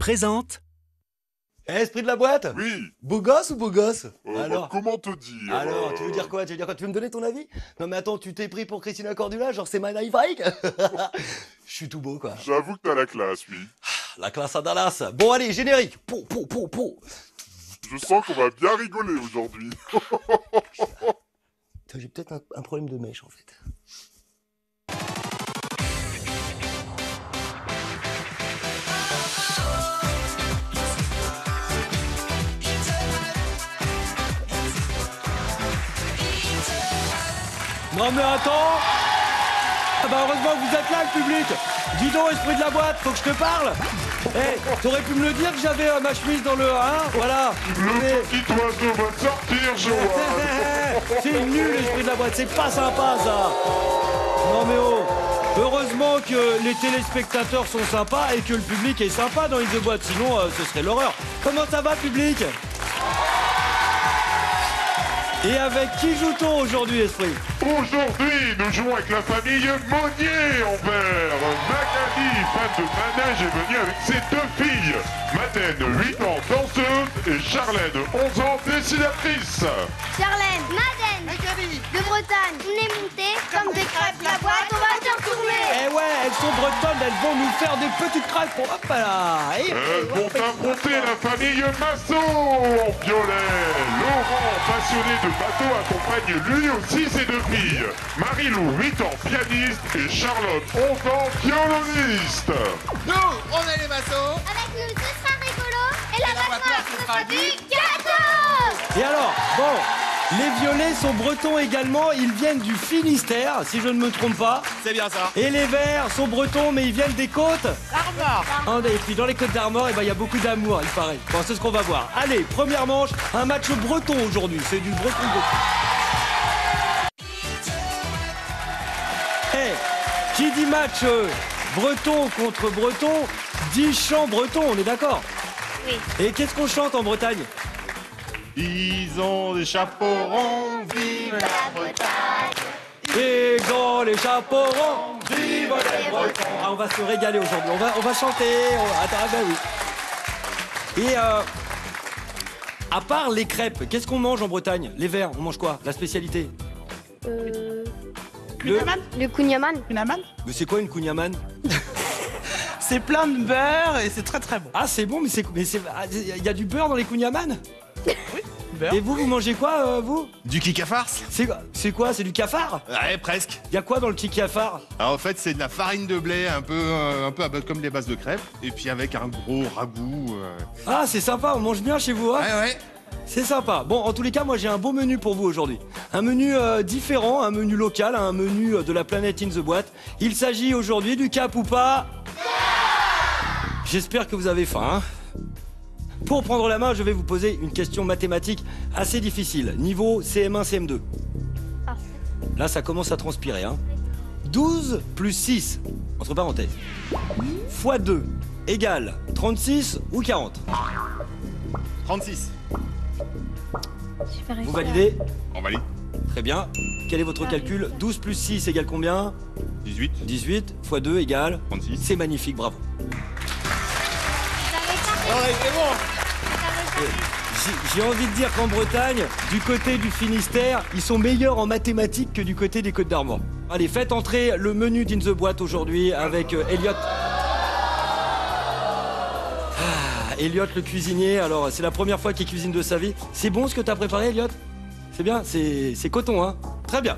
présente... Esprit de la boîte? Oui. Beau gosse ou beau gosse? Alors, comment te dire? Alors, tu veux dire quoi? Tu veux me donner ton avis? Non mais attends, tu t'es pris pour Christina Cordula, genre c'est My Life Hike? Je suis tout beau quoi. J'avoue que t'as la classe, oui. La classe à Dallas. Bon allez, générique. Po. Je sens qu'on va bien rigoler aujourd'hui. J'ai peut-être un problème de mèche en fait. Non mais attends. Ah bah heureusement que vous êtes là le public. Dis donc esprit de la boîte, faut que je te parle. Eh, t'aurais pu me le dire que j'avais ma chemise dans le... Hein, voilà. Le petit oiseau va sortir, Joël. C'est nul l'esprit de la boîte, c'est pas sympa ça. Non mais oh. Heureusement que les téléspectateurs sont sympas et que le public est sympa dans The Boîte, sinon ce serait l'horreur. Comment ça va public? Et avec qui joue-t-on aujourd'hui, Esprit? Aujourd'hui, nous jouons avec la famille Monnier en vert. Magali, fan de manège, est venue avec ses deux filles. Madeleine, 8 ans, danseuse, et Charlène, 11 ans, dessinatrice. Charlène, Madeleine, de Bretagne, on est montés comme des crêpes la boîte, on va se retourner. Eh ouais, elles sont bretonnes, elles vont nous faire des petites crêpes pour... Hop là. Elles vont affronter la famille Massot en violet. Laurent, passionné de bateau, accompagne lui aussi ses deux filles. Marie-Lou, 8 ans, pianiste, et Charlotte, 11 ans, violoniste. Nous, on est les massos. Avec nous, ce sera rigolo et l'abattoir, ce sera du gâteau. Et alors, bon, les violets sont bretons également, ils viennent du Finistère, si je ne me trompe pas. C'est bien ça. Et les verts sont bretons, mais ils viennent des côtes. Armor. Et puis dans les côtes d'Armor, il y a beaucoup d'amour, il paraît. Bon, c'est ce qu'on va voir. Allez, première manche, un match breton aujourd'hui. C'est du breton. Eh, qui dit match breton contre breton, dit chant breton, on est d'accord? Oui. Et qu'est-ce qu'on chante en Bretagne? Ils ont des chapeaux ronds, vive la Bretagne. Et dans les chapeaux ronds, vive les Bretons. Ah, on va se régaler aujourd'hui, on va chanter. Attends, ah ben oui. Et à part les crêpes, qu'est-ce qu'on mange en Bretagne? Les Verts, on mange quoi? La spécialité? Le Kouign-amann. Mais c'est quoi une kouign-amann? C'est plein de beurre et c'est très très bon. Ah c'est bon, mais il y a du beurre dans les kouign-amann? Beurre. Et vous mangez quoi, vous? Du kikafars. C'est quoi? C'est du cafard? Ouais, presque. Il y a quoi dans le kikafar? Alors en fait, c'est de la farine de blé, un peu comme les bases de crêpes, et puis avec un gros ragoût. Ah c'est sympa, on mange bien chez vous, hein? Ouais. C'est sympa. Bon, en tous les cas, moi j'ai un beau menu pour vous aujourd'hui. Un menu différent, un menu local, un menu de la planète In The Boîte. Il s'agit aujourd'hui du cap ou pas. J'espère que vous avez faim. Hein. Pour prendre la main, je vais vous poser une question mathématique assez difficile. Niveau CM1, CM2. Là, ça commence à transpirer. Hein. 12 plus 6, entre parenthèses, fois 2 égale 36 ou 40? 36. Vous validez? On valide. Très bien. Quel est votre calcul? 12 plus 6 égale combien? 18. 18 fois 2 égale 36. C'est magnifique, bravo. C'est bon. J'ai envie de dire qu'en Bretagne, du côté du Finistère, ils sont meilleurs en mathématiques que du côté des Côtes d'Armor. Allez, faites entrer le menu d'In The Boîte aujourd'hui avec Elliot. Elliot le cuisinier, alors c'est la première fois qu'il cuisine de sa vie. C'est bon ce que t'as préparé, Elliot? C'est bien, c'est coton, hein? Très bien.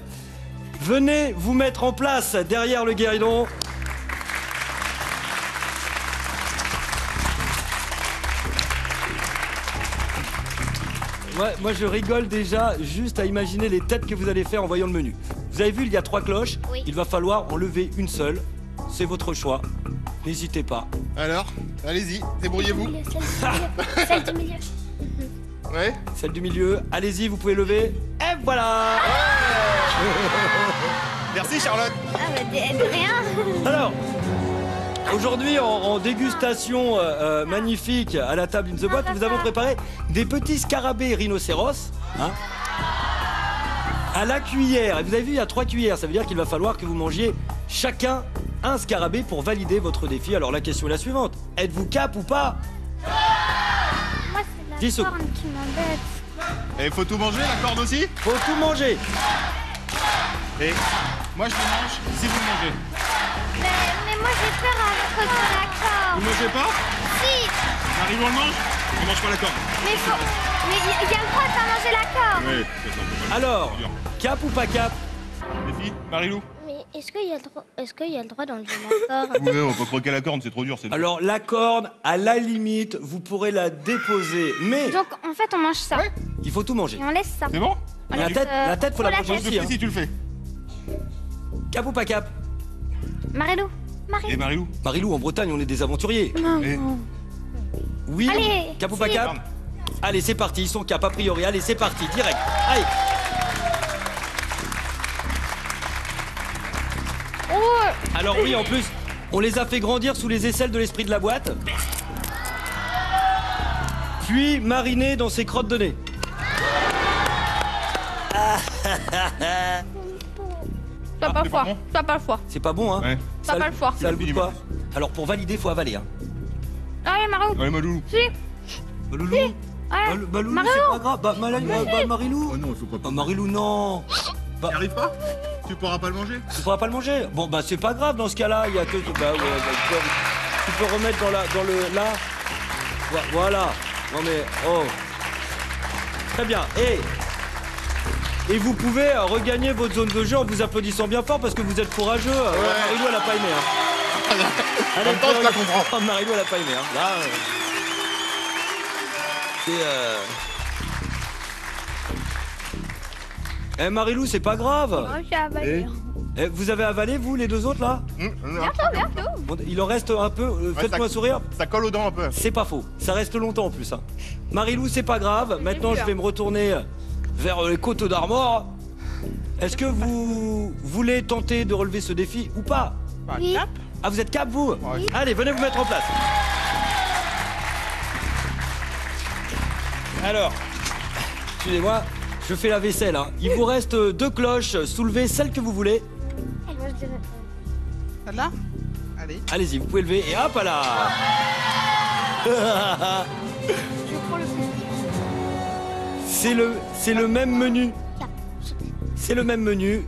Venez vous mettre en place derrière le guéridon. Ouais, moi je rigole déjà juste à imaginer les têtes que vous allez faire en voyant le menu. Vous avez vu, il y a 3 cloches. Oui. Il va falloir en lever une seule. C'est votre choix. N'hésitez pas. Alors, allez-y, débrouillez-vous. Celle du milieu. Ouais. Celle du milieu, allez-y, vous pouvez lever. Et voilà. Merci Charlotte. Ah bah de rien. Alors, aujourd'hui en dégustation magnifique à la table In The Boîte, nous avons préparé des petits scarabées rhinocéros. Hein, à la cuillère. Et vous avez vu, il y a 3 cuillères. Ça veut dire qu'il va falloir que vous mangiez chacun un scarabée pour valider votre défi. Alors la question est la suivante. Êtes-vous cap ou pas? Moi, c'est 10 la secondes. corne qui m'embête. Et faut tout manger, la corde aussi? Faut tout manger. Et moi je le mange si vous le mangez. Mais moi, j'ai peur à cause de la Vous corde. le mangez pas? Si, Marie, on le mange? On mange pas la corde. mais il y a le droit de pas manger la corde. Oui, c'est ça, on peut pas. Alors, cap ou pas cap? Les filles, Marie-Lou? Mais est-ce qu'il y a le droit d'enlever la corde? Oui, on peut croquer la corde, c'est trop dur. Alors la corne, à la limite, vous pourrez la déposer, mais Donc, en fait, on mange ça. il faut tout manger. Et on laisse ça. C'est bon? La tête, faut la la manger tête. Je aussi. le fais Hein. si tu le fais. Cap ou pas cap? Marilou. Et Marie-Lou? Marilou, en Bretagne, on est des aventuriers. Et... Oui. Allez, Cap ou pas si. cap? Allez, c'est parti. Ils sont cap a priori. Allez, c'est parti, direct. Allez. Oh, Alors oui, en plus, on les a fait grandir sous les aisselles de l'esprit de la boîte. Puis marinés dans ses crottes de nez. T'as pas le c'est foie. pas bon T'as pas le foie. C'est pas bon, hein? Ouais. T'as pas le foie. Ça a le goût de quoi? Alors pour valider, faut avaler, hein. allez, Marou. Allez, Malou. Loulou. Loulou, c'est pas grave. Marilou. Oh non, il faut pas. Marilou, non. T'y arrives pas? Tu pourras pas le manger? Tu pourras pas le manger. Bon, bah c'est pas grave dans ce cas-là. Il y a que. Bah ouais, tu peux remettre dans le là. Voilà. Non mais oh. Très bien. Et vous pouvez regagner votre zone de jeu en vous applaudissant bien fort parce que vous êtes courageux. Marilou, elle a pas aimé. Hein. En même temps, je la comprends. Oh, Marilou, elle a pas aimé. Hein. Là, c'est. Marilou, c'est pas grave. Oh, j'ai avalé. Vous avez avalé, vous, les deux autres, là? Bon, il en reste un peu. Faites-moi un sourire. Ça colle aux dents un peu. C'est pas faux. Ça reste longtemps en plus. Hein. Marilou, c'est pas grave. Maintenant, je vais me retourner vers les Côtes d'Armor. Est-ce que vous voulez tenter de relever ce défi ou pas? Oui. Ah, vous êtes cap, vous? Allez, venez vous mettre en place. Alors, excusez-moi, je fais la vaisselle. Hein. Il vous reste 2 cloches. Soulevez celle que vous voulez. Moi, je dirais. Celle-là? Allez. Allez-y, vous pouvez lever. Et hop là. C'est le même menu. C'est le même menu.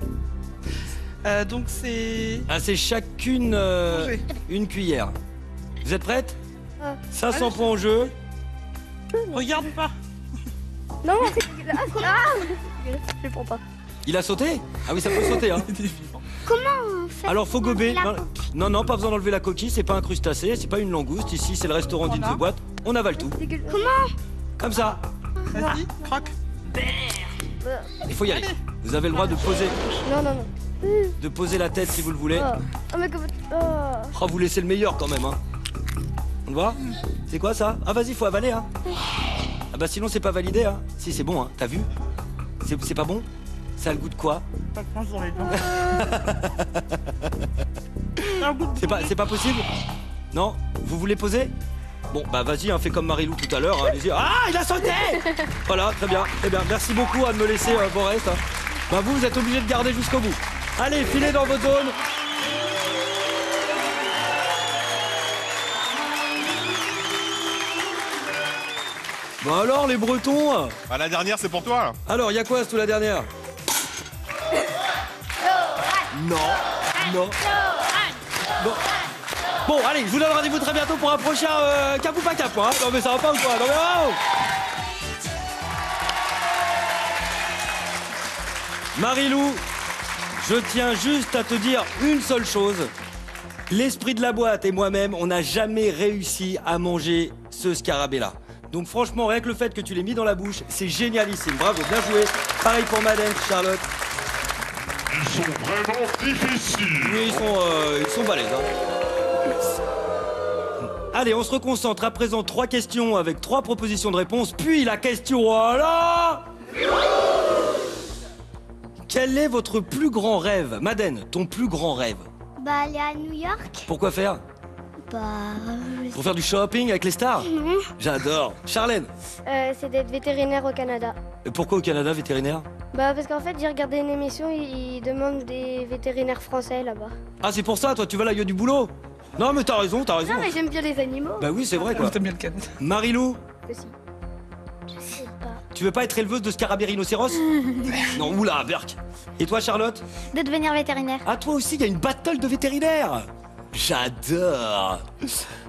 Donc c'est... Ah, c'est chacune Manger. une cuillère. Vous êtes prête? 500 Allez. points en jeu. Regarde pas. Non, je prends pas. Il a sauté? Ah oui, ça peut sauter. Hein. Comment on fait? Alors, faut pour gober. enlever la Non, coquille? non, pas besoin d'enlever la coquille. C'est pas un crustacé, c'est pas une langouste. Ici, c'est le restaurant d'In the Boîte. On avale tout. Comment? Comme ça. Vas-y, croque. Il faut y aller. Vous avez le droit de Non. poser la tête si vous le voulez. Oh, mais comment... Oh. Oh, vous laissez le meilleur quand même. Hein. On le voit? C'est quoi ça? Ah, vas-y, faut avaler. Hein. Ah bah sinon, c'est pas validé. Hein. Si, c'est bon. Hein. T'as vu? C'est pas bon? Ça a le goût de quoi? Ça te mange dans les dents. T'as un goût de C'est pas possible? Non? Vous voulez poser? Bon, bah vas-y, hein, fais comme Marilou tout à l'heure. Hein, allez-y. Ah, il a sauté! Voilà, très bien, très bien. Merci beaucoup de me laisser vos restes. Hein. Bah vous êtes obligés de garder jusqu'au bout. Allez, filez dans votre zone. Bah alors, les Bretons? Bah, la dernière, c'est pour toi. Là. Alors, y a quoi sous la dernière? Non, non. Bon. Bon, allez, je vous donne rendez-vous très bientôt pour un prochain cap ou pas cap, hein. Non mais ça va pas ou quoi? Non mais oh. Marilou, je tiens juste à te dire une seule chose. L'esprit de la boîte et moi-même, on n'a jamais réussi à manger ce scarabée-là. Donc franchement, rien que le fait que tu l'aies mis dans la bouche, c'est génialissime. Bravo, bien joué. Pareil pour Madeleine, Charlotte. Ils sont vraiment difficiles. Oui, ils sont balèzes. Hein. Allez, on se reconcentre. À présent, 3 questions avec 3 propositions de réponse. Puis la question, voilà. Quel est votre plus grand rêve? Madeleine, ton plus grand rêve? Bah, aller à New York. Pourquoi faire? Bah... Pour faire du shopping avec les stars? Non. J'adore. Charlène, C'est d'être vétérinaire au Canada. pourquoi au Canada vétérinaire? Bah parce qu'en fait j'ai regardé une émission, ils demandent des vétérinaires français là-bas. Ah, c'est pour ça, toi, tu vas là, il y a du boulot. Non, mais t'as raison, t'as raison. Non mais j'aime bien les animaux. Bah oui, c'est vrai, quoi. T'aimes bien le canne. Marilou, Aussi. Je sais pas. tu veux pas être éleveuse de scarabée rhinocéros? Non, oula, Berk. Et toi, Charlotte? De devenir vétérinaire. Ah, toi aussi, il y a une battle de vétérinaires. J'adore.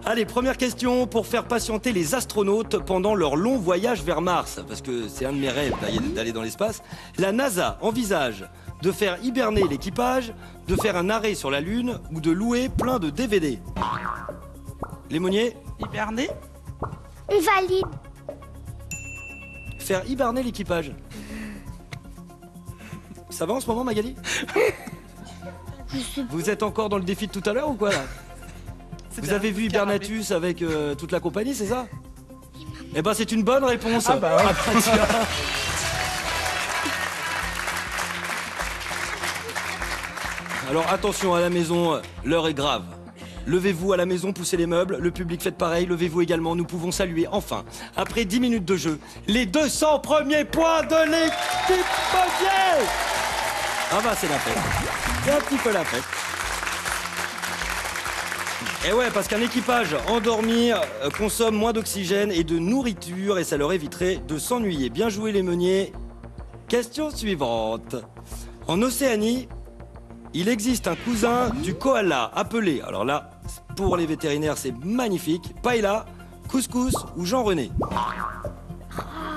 Allez, première question pour faire patienter les astronautes pendant leur long voyage vers Mars, parce que c'est un de mes rêves d'aller dans l'espace. La NASA envisage de faire hiberner l'équipage, de faire un arrêt sur la Lune ou de louer plein de DVD. Lémonier, Hiberné. Valide. faire hiberner l'équipage. Ça va en ce moment, Magali? Vous êtes encore dans le défi de tout à l'heure ou quoi là? Vous avez vu Hibernatus avec toute la compagnie, c'est ça? Eh ben c'est une bonne réponse. Ah bah ouais. tiens. Alors attention à la maison, l'heure est grave. Levez-vous à la maison, poussez les meubles, le public faites pareil, levez-vous également, nous pouvons saluer enfin, après 10 minutes de jeu, les 200 premiers points de l'équipe Monier. Ah bah c'est la fête, c'est un petit peu la fête. Et ouais, parce qu'un équipage endormi consomme moins d'oxygène et de nourriture et ça leur éviterait de s'ennuyer. Bien joué les meuniers. Question suivante. En Océanie, il existe un cousin du koala appelé, alors là, pour les vétérinaires c'est magnifique, paella, couscous ou Jean-René.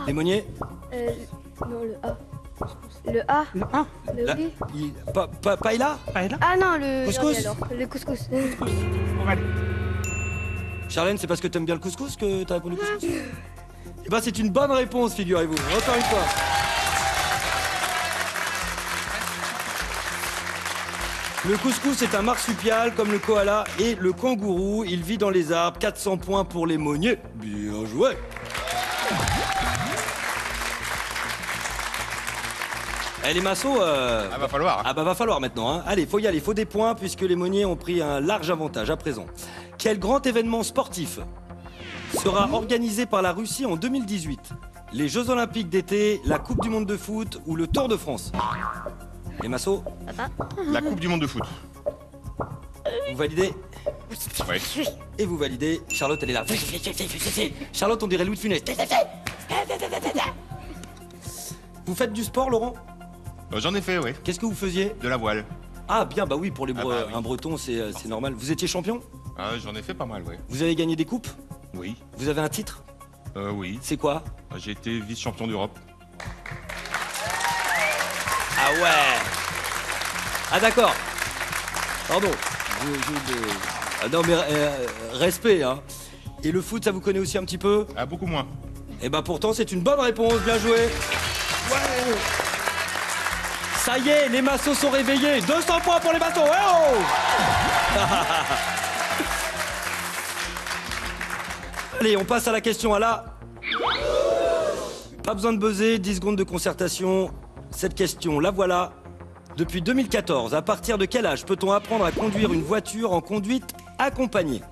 Les meuniers? Non, le A. Le A. Le 1. Le Là, B. paella? Pas là. Ah non, le... Couscous. alors, le couscous. On va aller. Charlène, c'est parce que t'aimes bien le couscous que t'as répondu couscous? Eh ben c'est une bonne réponse, figurez-vous, encore une fois. Le couscous est un marsupial comme le koala et le kangourou. Il vit dans les arbres. 400 points pour les meuniers. Bien joué. Eh les massos, Ah, va falloir. ah bah va falloir maintenant. Hein. Allez, faut y aller, faut des points puisque les meuniers ont pris un large avantage à présent. Quel grand événement sportif sera organisé par la Russie en 2018? Les Jeux Olympiques d'été, la Coupe du Monde de foot ou le Tour de France? Les massos, La Coupe du Monde de foot. vous validez? Ouais. Et vous validez. Charlotte, elle est là. Charlotte, on dirait Louis de Funès. Vous faites du sport, Laurent? J'en ai fait, ouais. Qu'est-ce que vous faisiez? De la voile. Ah bien, bah oui, pour les Ah bah oui. un breton, c'est normal. Vous étiez champion? Ah, j'en ai fait pas mal, ouais. Vous avez gagné des coupes? Oui. Vous avez un titre? Oui. C'est quoi? J'ai été vice-champion d'Europe. Ah ouais. Ah d'accord. Pardon. Ah non mais respect, hein. Et le foot, ça vous connaît aussi un petit peu? Ah, beaucoup moins. Eh ben pourtant, c'est une bonne réponse. Bien joué. Ouais. Ça y est, les massos sont réveillés. 200 points pour les massos. Ouais, oh. Allez, on passe à la question à la... Pas besoin de buzzer, 10 secondes de concertation. Cette question, la voilà. Depuis 2014, à partir de quel âge peut-on apprendre à conduire une voiture en conduite accompagnée?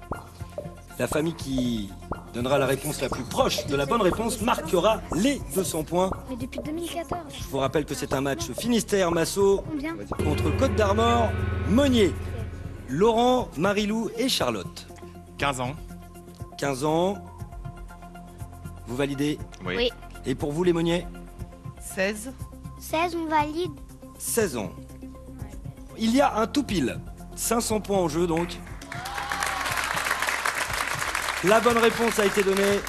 La famille qui donnera la réponse la plus proche de la bonne réponse marquera les 200 points. Mais depuis 2014. Je vous rappelle que c'est un match Finistère-Massot Combien? contre Côte d'Armor, Monier, Laurent, Marilou et Charlotte. 15 ans. 15 ans. Vous validez? Oui. Et pour vous les Moniers? 16. 16, on valide. 16 ans. Il y a un tout pile. 500 points en jeu donc. La bonne réponse a été donnée.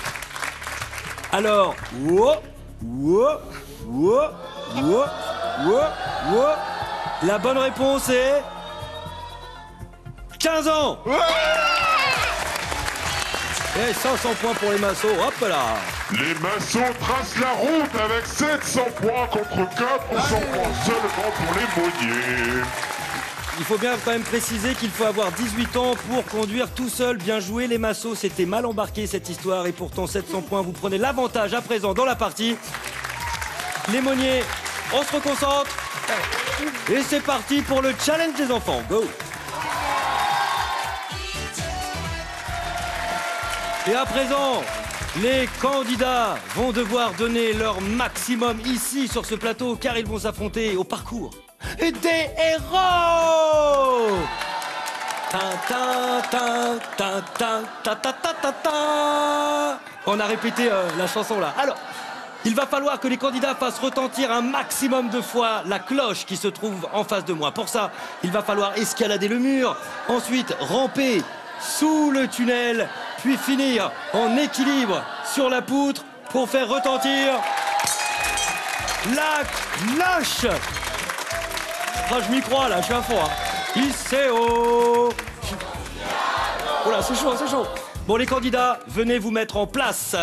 Alors, la bonne réponse est 15 ans. Et 500 points pour les massos, hop là. Les maçons tracent la route avec 700 points contre 400 points seulement pour les meuniers. Il faut bien quand même préciser qu'il faut avoir 18 ans pour conduire tout seul. Bien joué les massos, c'était mal embarqué cette histoire et pourtant 700 points, vous prenez l'avantage à présent dans la partie. Les meuniers, on se reconcentre et c'est parti pour le challenge des enfants. Go! Et à présent, Les candidats vont devoir donner leur maximum ici sur ce plateau car ils vont s'affronter au parcours des héros. Tin, tin, tin, tin, tin, tin, tin, tin, tin. On a répété la chanson là. Alors, il va falloir que les candidats fassent retentir un maximum de fois la cloche qui se trouve en face de moi. Pour ça, il va falloir escalader le mur, ensuite ramper sous le tunnel, puis finir en équilibre sur la poutre pour faire retentir la cloche. Ah, je m'y crois là, je suis à fond. Hein. Iseo. Oh là, c'est chaud, c'est chaud. Bon, les candidats, venez vous mettre en place.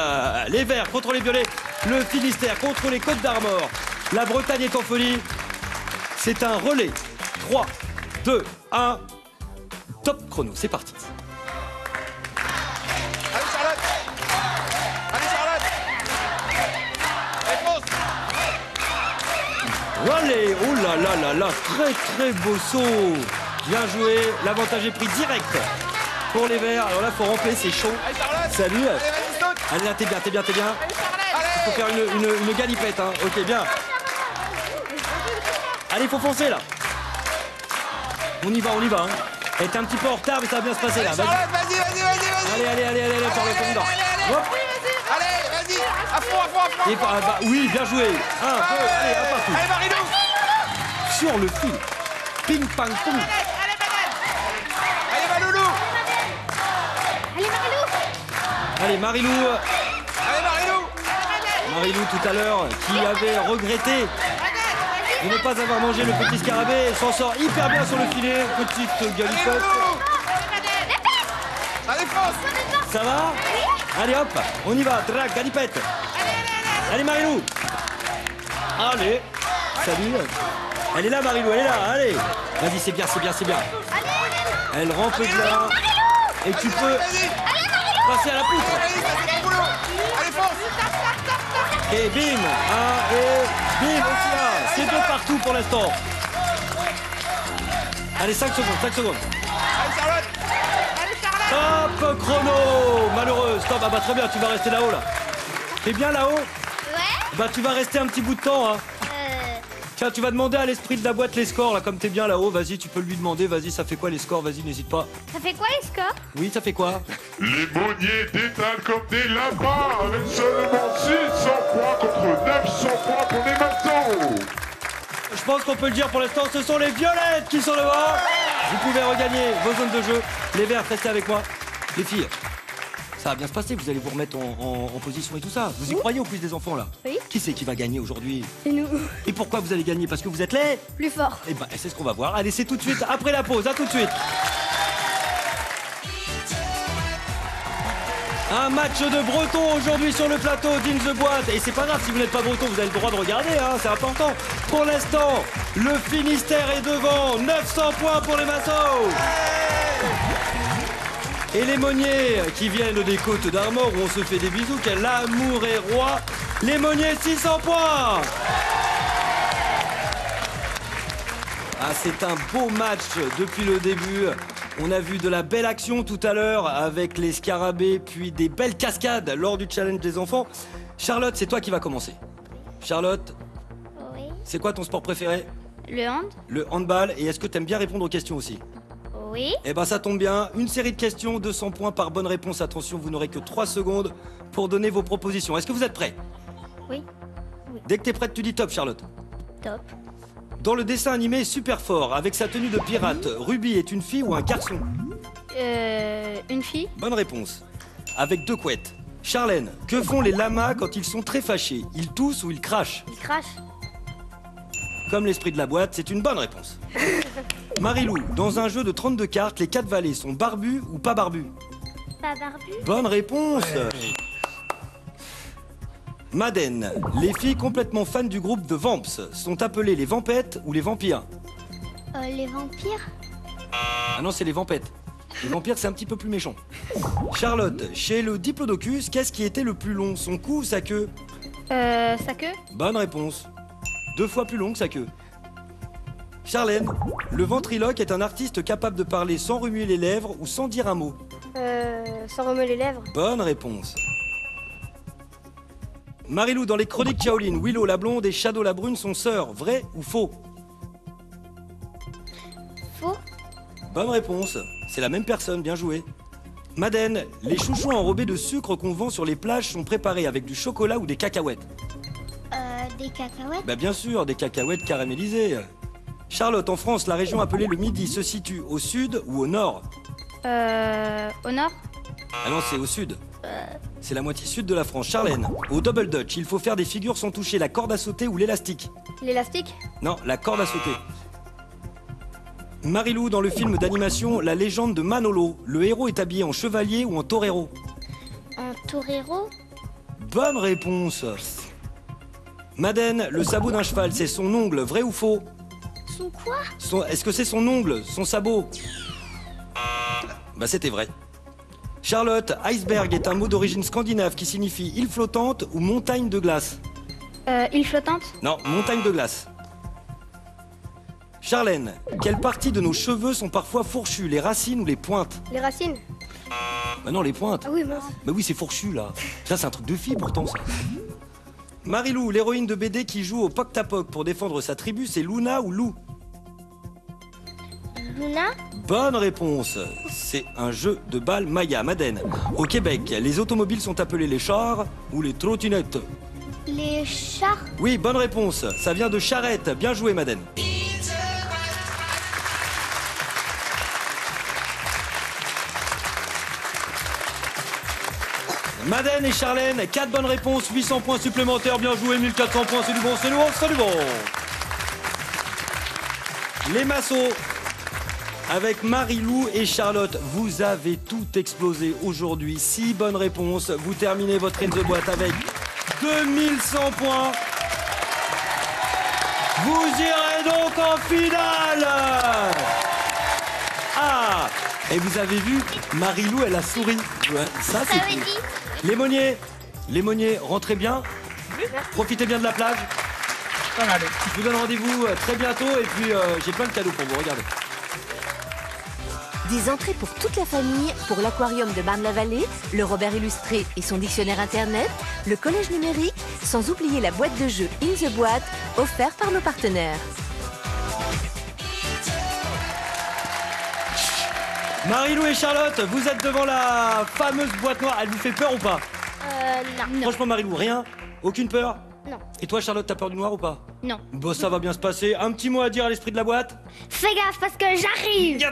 Les Verts contre les Violets, le Finistère contre les Côtes d'Armor. La Bretagne est en folie. C'est un relais. 3, 2, 1. Top chrono, c'est parti. Allez Charlotte. Allez Charlotte. Allez, fonce. Allez, oh là là là là, très très beau saut. Bien joué, l'avantage est pris direct pour les Verts. Alors là, faut ramper, c'est chaud. Allez Charlotte. Salut. Allez, vas-y, saute. Allez là, t'es bien, t'es bien, t'es bien. Allez. Faut faire une galipette, hein. Ok, bien. Allez, faut foncer là. On y va, on y va. Hein. Elle était un petit peu en retard, mais ça va bien se passer là. Vas-y. Charlotte, vas-y, vas-y, vas-y, vas-y. Allez, Charlotte, on y va. Hop. Allez, vas-y. À fond, à fond, à fond. Et bah, oui, bien joué. Un, deux, allez, un partout. Allez Marilou. Sur le fil. Ping, pang, pong. Allez Maloulou. Allez, Marilou. Allez, Marilou. Allez Marilou. Marilou tout à l'heure, qui avait regretté de ne pas avoir mangé le petit scarabée, s'en sort hyper bien sur le filet. Petite Allez galipette. Loulou. Allez fonce. Ça va? Allez hop, on y va, drac, galipette. Allez Marilou. Allez, salut. Elle est là Marilou, elle est là, allez. Vas-y, c'est bien, c'est bien, c'est bien. Elle rampe bien. Et tu peux Vas-y. passer à la poutre. Allez, c'est ton boulot. Allez fonce. Et bim, et bim aussi là. C'est deux partout pour l'instant. Allez, 5 secondes, 5 secondes. Allez Charlotte. Top chrono. Malheureux, stop. Ah bah très bien, tu vas rester là-haut là. T'es bien là-haut? Ouais. Bah tu vas rester un petit bout de temps hein. Tiens, tu vas demander à l'esprit de la boîte les scores là, comme t'es bien là-haut, vas-y, tu peux lui demander, vas-y, ça fait quoi les scores, vas-y, n'hésite pas. Ça fait quoi les scores? Oui, ça fait quoi? Les monniers détalent comme des lapins avec seulement 600 points contre 900 points pour les maçons. Je pense qu'on peut le dire pour l'instant, ce sont les violettes qui sont devant. Vous pouvez regagner vos zones de jeu. Les verts, restez avec moi. Les filles, ça va bien se passer, vous allez vous remettre en position et tout ça. Vous y croyez au quiz des enfants là? Oui. Qui c'est qui va gagner aujourd'hui? C'est nous. Et pourquoi vous allez gagner? Parce que vous êtes les... Plus fort. Eh ben, c'est ce qu'on va voir. Allez, c'est tout de suite, après la pause, à tout de suite. Un match de breton aujourd'hui sur le plateau d'In the Boîte. Et c'est pas grave, si vous n'êtes pas breton, vous avez le droit de regarder, hein, c'est important. Pour l'instant, le Finistère est devant. 900 points pour les maçons. Et les Monniers qui viennent des Côtes d'Armor où on se fait des bisous, quel amour est roi. Les Monniers, 600 points. Ah, c'est un beau match depuis le début. On a vu de la belle action tout à l'heure avec les scarabées, puis des belles cascades lors du challenge des enfants. Charlotte, c'est toi qui vas commencer. Charlotte, Oui. c'est quoi ton sport préféré? Le hand? Le handball. Et est-ce que tu aimes bien répondre aux questions aussi? Oui. Eh ben ça tombe bien. Une série de questions, 200 points par bonne réponse. Attention, vous n'aurez que 3 secondes pour donner vos propositions. Est-ce que vous êtes prêts? Oui. Dès que t'es prête, tu dis top, Charlotte. Top. Dans le dessin animé Super Fort, avec sa tenue de pirate, Ruby est une fille ou un garçon? Une fille? Bonne réponse. Avec 2 couettes. Charlène, que font les lamas quand ils sont très fâchés? Ils toussent ou ils crachent? Il crache. Comme l'esprit de la boîte, c'est une bonne réponse. Marilou, dans un jeu de 32 cartes, les 4 valets sont barbus ou pas barbus? Pas barbu? Bonne réponse. Madeleine, les filles complètement fans du groupe The Vamps sont appelées les vampettes ou les vampires? Les vampires? Ah non, c'est les vampettes. Les vampires, c'est un petit peu plus méchant. Charlotte, chez le Diplodocus, qu'est-ce qui était le plus long, son cou ou sa queue? Sa queue? Bonne réponse. 2 fois plus long que sa queue. Charlène, le ventriloque est un artiste capable de parler sans remuer les lèvres ou sans dire un mot. Sans remuer les lèvres. Bonne réponse. Marilou, dans les chroniques Shaolin, Willow la blonde et Shadow la brune sont sœurs. Vrai ou faux? Faux. Bonne réponse. C'est la même personne, bien joué. Madeleine, les chouchous enrobés de sucre qu'on vend sur les plages sont préparés avec du chocolat ou des cacahuètes? Des cacahuètes. Bah bien sûr, des cacahuètes caramélisées. Charlotte, en France, la région appelée le Midi se situe au sud ou au nord? Au nord. Ah non, c'est au sud. C'est la moitié sud de la France. Charlène, au double dutch, il faut faire des figures sans toucher la corde à sauter ou l'élastique? L'élastique. Non, la corde à sauter. Marilou, dans le film d'animation La légende de Manolo, le héros est habillé en chevalier ou en torero? En torero. Bonne réponse. Madeleine, le sabot d'un cheval, c'est son ongle, vrai ou faux? Son quoi? Est-ce que c'est son ongle, son sabot? Bah c'était vrai. Charlotte, iceberg est un mot d'origine scandinave qui signifie île flottante ou montagne de glace? Île flottante. Non, montagne de glace. Charlène, quelles parties de nos cheveux sont parfois fourchues, les racines ou les pointes? Les racines. Bah non, les pointes. Ah oui, mince. Bah oui, c'est fourchu là. Ça, c'est un truc de fille pourtant, ça. Marilou, l'héroïne de BD qui joue au Poc-Tapoc pour défendre sa tribu, c'est Luna ou Lou? Luna. Bonne réponse. C'est un jeu de balle Maya. Madeleine, au Québec, les automobiles sont appelés les chars ou les trottinettes? Les chars. Oui, bonne réponse. Ça vient de charrette. Bien joué, Madeleine. Madeleine et Charlène, 4 bonnes réponses, 800 points supplémentaires, bien joué, 1400 points, c'est du bon, c'est du bon, c'est du bon. Les massos, avec Marilou et Charlotte, vous avez tout explosé aujourd'hui. 6 bonnes réponses, vous terminez votre in the boîte avec 2100 points. Vous irez donc en finale. Ah, et vous avez vu, Marilou, elle a souri. Ouais, ça c'est cool. Les Monniers, rentrez bien. Profitez bien de la plage. Je vous donne rendez-vous très bientôt et puis j'ai plein de cadeaux pour vous, regardez. Des entrées pour toute la famille, pour l'aquarium de Marne-la-Vallée, le Robert illustré et son dictionnaire internet, le collège numérique, sans oublier la boîte de jeux In the Boîte, offerte par nos partenaires. Marilou et Charlotte, vous êtes devant la fameuse boîte noire. Elle vous fait peur ou pas? Non. Franchement, Marilou, rien? Aucune peur? Non. Et toi, Charlotte, t'as peur du noir ou pas? Non. Bon, ça va bien se passer. Un petit mot à dire à l'esprit de la boîte? Fais gaffe parce que j'arrive.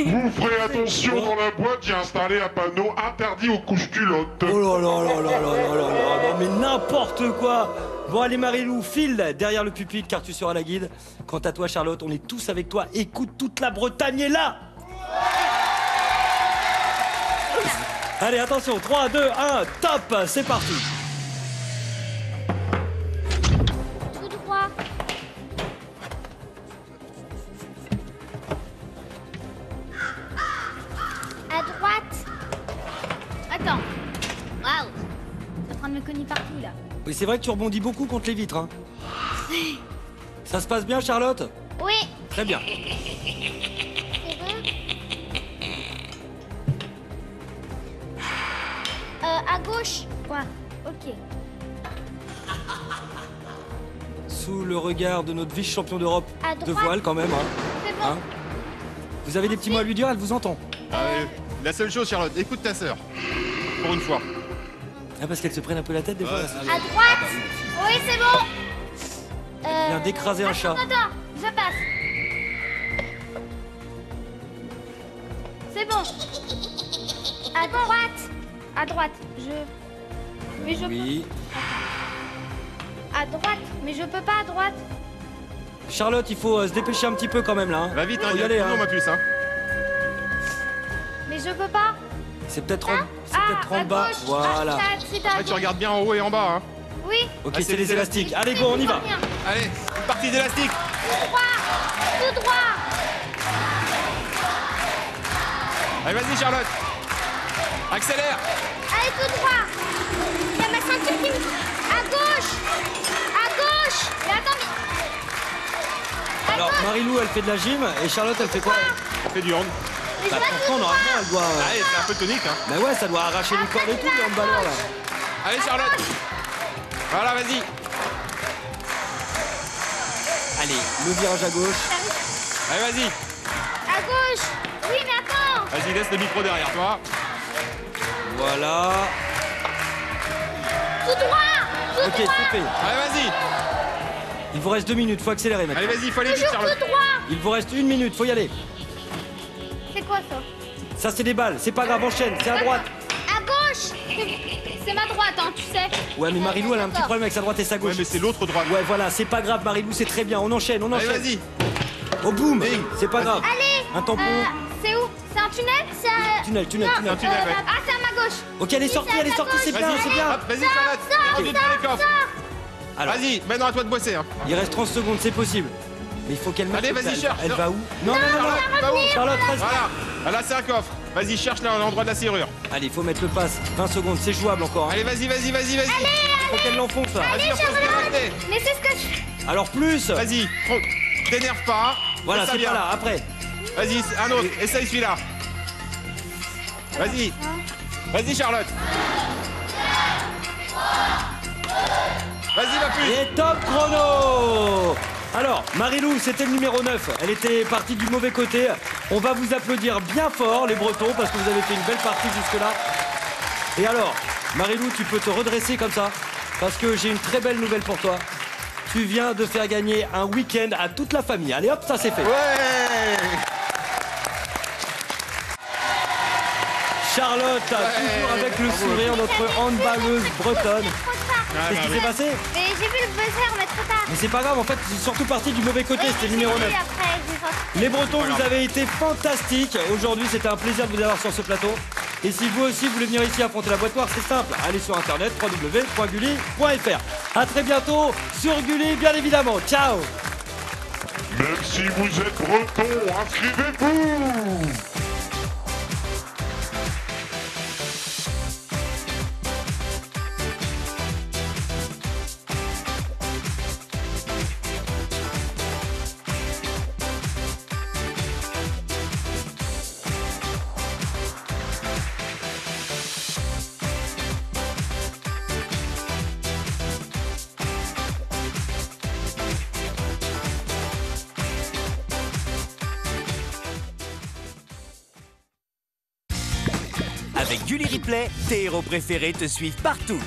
Vous ferez attention dans la boîte, j'ai installé un panneau interdit aux couches culottes. Oh là là là là là là là là, non mais n'importe quoi. Bon allez Marilou, file derrière le pupitre car tu seras la guide. Quant à toi Charlotte, on est tous avec toi. Écoute, toute la Bretagne est là. Allez attention, 3, 2, 1, top, c'est parti. Tout droit. À droite. Attends. Waouh. C'est en train de me cogner partout là. Oui, c'est vrai que tu rebondis beaucoup contre les vitres, hein. Ça se passe bien Charlotte? Oui. Très bien. C'est bon. À gauche. Quoi? Ok. Sous le regard de notre vice-champion d'Europe À de droite. voile quand même, hein. C'est bon. Hein? Vous avez des petits mots à lui dire, elle vous entend. Allez, la seule chose, Charlotte, écoute ta sœur. Pour une fois. Ah parce qu'elle se prenne un peu la tête des fois. Ouais, là. À droite. Oui, c'est bon. Elle vient d'écraser un chat. Attends, je passe. C'est bon. À droite. À droite. Mais je Oui. À droite. Mais je peux pas à droite. Charlotte, il faut se dépêcher un petit peu quand même là. Hein. Va vite, hein, Faut il y y a aller. tout le Hein. monde, ma puce, hein. Mais je peux pas. C'est peut-être en, À bas. gauche. Voilà. C'est à Ouais, tu gauche. regardes bien en haut et en bas, hein. Oui. Ok, Ah, c'est les élastiques. Allez, go, on y va. Bien. Allez, une partie d'élastique. Tout droit. Tout droit. Allez, vas-y, Charlotte. Accélère. Allez, tout droit. Il y a ma ceinture qui me... À gauche. À gauche. Mais attends, mais... À Alors, gauche. Marilou, elle fait de la gym et Charlotte, elle fait quoi? Fais du hand. Mais Bah, je vais tout pourtant, droit. normalement, elle doit. Allez, c'est un peu tonique, hein. Bah ouais, ça doit arracher les cordes et tout, les handballeurs là. Allez, Charlotte. Voilà, vas-y. Allez, le virage à gauche. Allez, vas-y. À gauche. Oui, mais attends. Vas-y, laisse le micro derrière toi. Voilà. Tout droit. Tout Ok, droit. c'est fait. Allez, vas-y. Il vous reste 2 minutes, faut accélérer maintenant. Allez, vas-y, faut aller vite, Toujours Charlotte. tout droit. Il vous reste 1 minute, faut y aller. C'est quoi ça? Ça, c'est des balles, c'est pas grave, enchaîne, c'est à droite. À gauche. C'est ma droite, hein, tu sais. Ouais, mais Marilou, elle a un petit problème avec sa droite et sa gauche. Ouais, mais c'est l'autre droite. Ouais, voilà, c'est pas grave, Marilou, c'est très bien, on enchaîne, on Allez, enchaîne. vas-y. Oh, boum, c'est pas grave. Allez. Un tampon. C'est où? C'est un tunnel? C'est un... Tunnel, tunnel, Non, tunnel. tunnel, ouais. Ah, c'est à ma gauche. Ok, elle est sortie, c'est bien, c'est bien. Hop, vas-y, Charlotte. Rentre vite dans les coffres. Alors, Vas-y, maintenant à toi de bosser. Hein. il reste 30 secondes, c'est possible. Mais il faut qu'elle mette. Allez, vas-y, cherche. Elle va où? Non, non, non, non. Va où Charlotte, reste. Voilà. Ah, là, c'est un coffre. Vas-y, cherche là à l'endroit de la serrure. Allez, il faut mettre le pass. 20 secondes, c'est jouable encore. Hein. Allez, vas-y, vas-y, vas-y, vas-y. Faut qu'elle l'enfonce là. Vas-y, enfonce bien rester. Mais c'est ce que je... Alors plus. Vas-y, t'énerve pas. Voilà, Fais ça c'est bien. pas là, après. Vas-y, un autre. Essaye celui-là. Vas-y. Vas-y, Charlotte. Vas-y, ma puce. Et top chrono. Alors, Marilou, c'était le numéro 9. Elle était partie du mauvais côté. On va vous applaudir bien fort, les Bretons, parce que vous avez fait une belle partie jusque-là. Et alors, Marilou, tu peux te redresser comme ça, parce que j'ai une très belle nouvelle pour toi. Tu viens de faire gagner un week-end à toute la famille. Allez hop, ça c'est fait. Ouais. Charlotte, toujours avec le sourire, notre handballeuse bretonne. Qu'est-ce qui s'est passé? Mais j'ai vu le buzzer, mais trop tard. Mais c'est pas grave, en fait, c'est surtout parti du mauvais côté, c'était le numéro 9. Après, Les Bretons, vous avez été fantastiques. Aujourd'hui, c'était un plaisir de vous avoir sur ce plateau. Et si vous aussi voulez venir ici affronter la boîte noire, c'est simple. Allez sur internet www.gulli.fr. À très bientôt sur Gulli, bien évidemment. Ciao. Même si vous êtes breton, inscrivez-vous. Avec Gulli Replay, tes héros préférés te suivent partout.